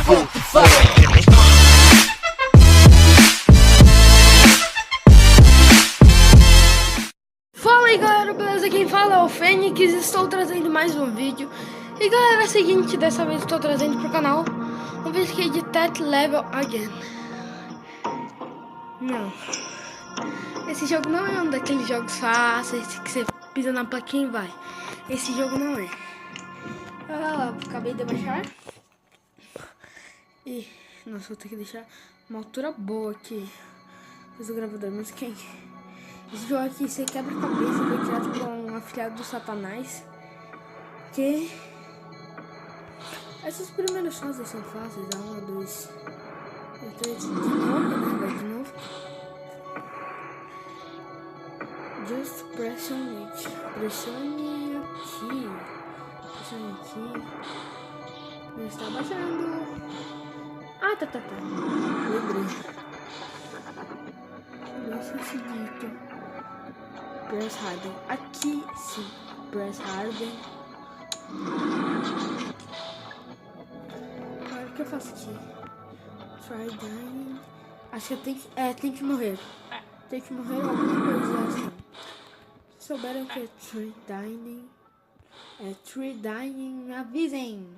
what the fuck. Fala aí galera, beleza? Quem fala é o Fênix, estou trazendo mais um vídeo. E galera, é o seguinte, dessa vez estou trazendo pro canal um vídeo aqui de That Level Again. Não, esse jogo não é um daqueles jogos fáceis que você pisa na plaquinha e vai. Esse jogo não é. Acabei de baixar. E, nossa, vou ter que deixar uma altura boa aqui. Fiz o gravador, mas quem? Esse jogo aqui você quebra a cabeça, foi criado por um afilhado do Satanás. Que essas primeiras fases são fáceis, a 1, a 2, a 3, de novo, né? Vai de novo. Just pressione it. Pressione aqui. Pressione aqui. Não está baixando. Ah, tá. Lembrei. Deixa eu seguir. Press Harden. Aqui sim. Press Harden. Agora o que eu faço aqui? Try dying. Acho que eu tenho que. Tem que morrer. Tem que morrer alguma coisa assim. Se souberam que é Tree Dining. É Tree Dining, me avisem.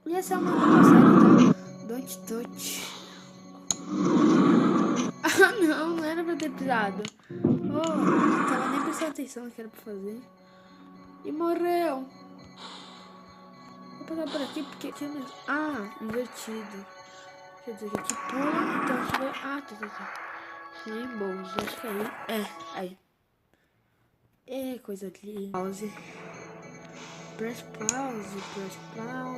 E essa é uma nova série, tá? Don't touch. Ah não era pra ter pisado. Não tava nem prestando atenção no que era pra fazer. E morreu. Vou passar por aqui porque aqui não... invertido. Quer dizer que aqui pula, então aqui vai... tá. Rainbows, acho que aí. É, coisa ali. Pause. Press pause. Não.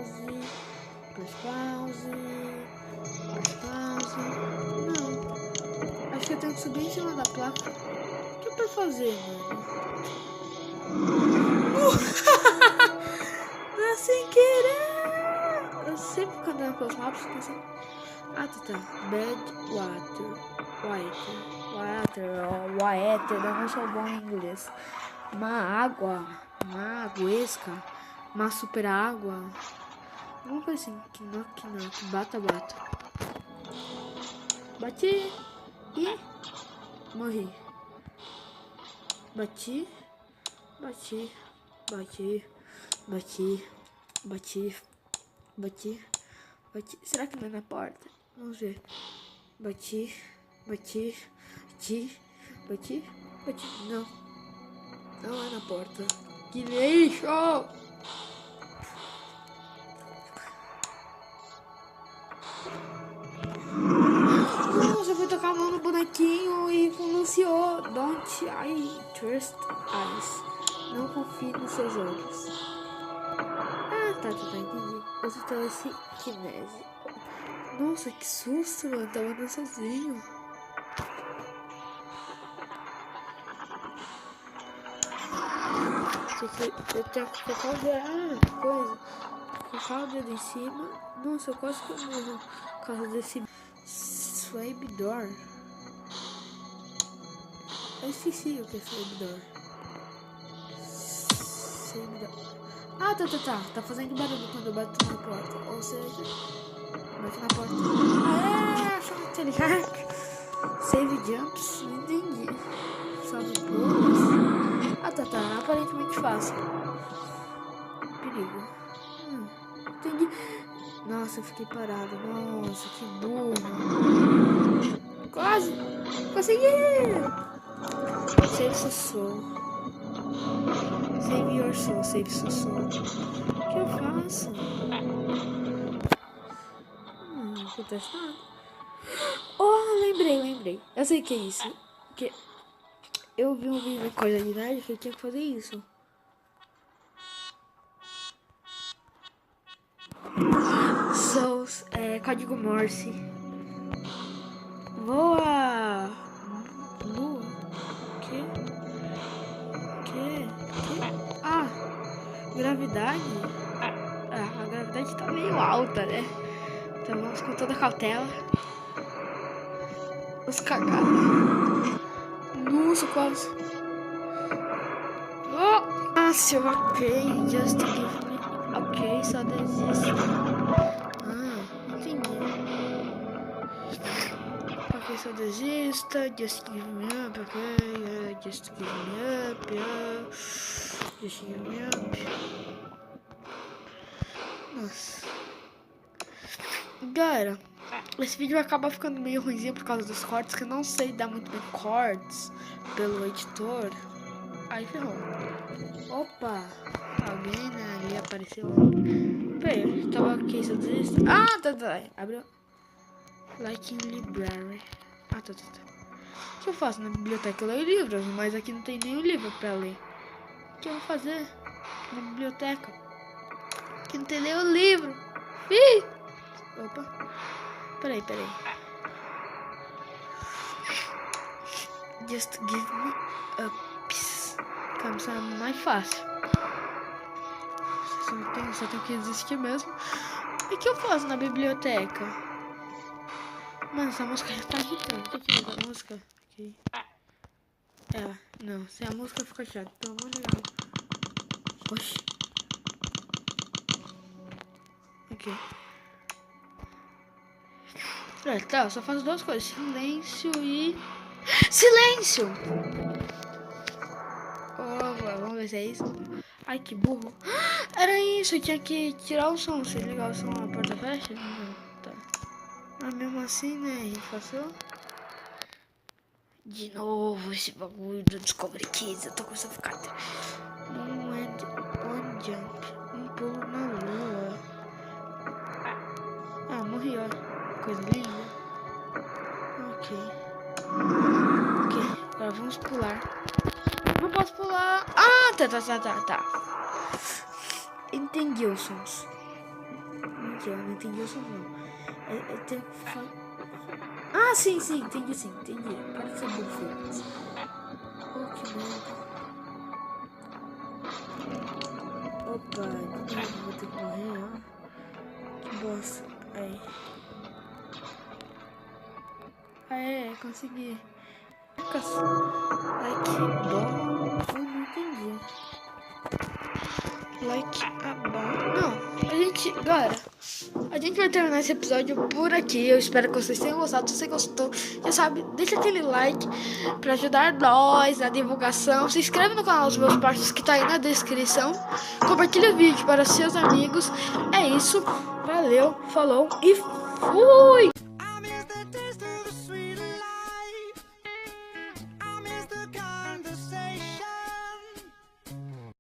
Acho que eu tenho que subir em cima da placa. O que é pra fazer, mano? Não, sem querer. Eu sempre quando eu pelos mapas, eu pensei... tá. Bad water, eu não sou bom em inglês. Uma aguesca, uma super água. Alguma coisa assim, que bata. Bati e morri. Bati. Será que não é na porta? Vamos ver. Bati. Não é na porta. Que lixo! Nossa, eu fui tocar a mão no bonequinho e pronunciou Don't I trust eyes. Não confie nos seus olhos. Tá, entendi. Você tem esse kinese. Nossa, que susto, mano. Tava andando sozinho. Eu tenho que colocar o dedo. Coisa. Colocar o dedo em cima. Nossa, eu quase que eu morro por causa desse Slave Door. Eu esqueci o que é Slave Door. Tá fazendo barulho quando eu bato na porta. Ou seja, bate na porta. Achou inteligente. Save jumps, não entendi. Salve pulos. Tá. Aparentemente fácil. Perigo. Entendi. Nossa, eu fiquei parado. Nossa, que burro. Quase. Consegui. Save seu soul. Save your soul, save seu soul. O que eu faço? Não acontece nada. Lembrei. Eu sei que é isso. Porque eu vi um vídeo coisa de nerd que eu tinha que fazer isso. Souls, código Morse. Voa! Gravidade? A gravidade tá meio alta, né? Então vamos com toda a cautela. Os cagados. Nossa, quase. Ok, just give me. Ok, só desiste. saudosista. Just give me up, ok? Just give me up, yeah. Just give me up. Nossa. Galera, esse vídeo acaba ficando meio ruimzinho por causa dos cortes, que eu não sei dar muito bem cortes pelo editor. Aí ferrou. Opa! Alguém, né, ali apareceu. Peraí, eu tava aqui, se eu desisto. Ah, tá. Abriu. Like in library. Ah, tá. O que eu faço na biblioteca? Eu leio livros, mas aqui não tem nenhum livro pra ler. O que eu vou fazer na biblioteca? Aqui não tem nenhum livro. Ih! Opa. Peraí. Just give me a piece. Calma, isso é mais fácil. Só tenho que existir mesmo. E o que eu faço na biblioteca? Mano, essa música já tá irritando. O que é essa música? Aqui. Não, se a música fica chata, pelo amor de Deus. Oxi. Ok. Tá, eu só faço duas coisas. Silêncio e... Silêncio! Opa, vamos ver se é isso. Ai, que burro. Era isso, eu tinha que tirar o som. Se ligar o som, a porta fecha? Não, tá. Mas mesmo assim, né, a gente passou. De novo, esse bagulho do Discovery Kids. Eu tô começando a ficar... One jump. Um pulo na lua. Ah, morri, ó. Coisa linda. Ok, agora vamos pular. Não posso pular. Ah, tá. Entendi os sons. Mentira, não entendi os sons não. Eu tenho que falar. Ah, sim, entendi. Para de ser burro. Oh, que merda. Opa, eu vou ter que morrer, ó. Que bosta. Aí. Consegui. Like bom. Eu não entendi. Like a bom. Não, galera, a gente vai terminar esse episódio por aqui. Eu espero que vocês tenham gostado. Se você gostou, já sabe, deixa aquele like pra ajudar nós na divulgação. Se inscreve no canal dos meus parceiros que tá aí na descrição. Compartilha o vídeo para seus amigos. É isso. Valeu, falou e fui!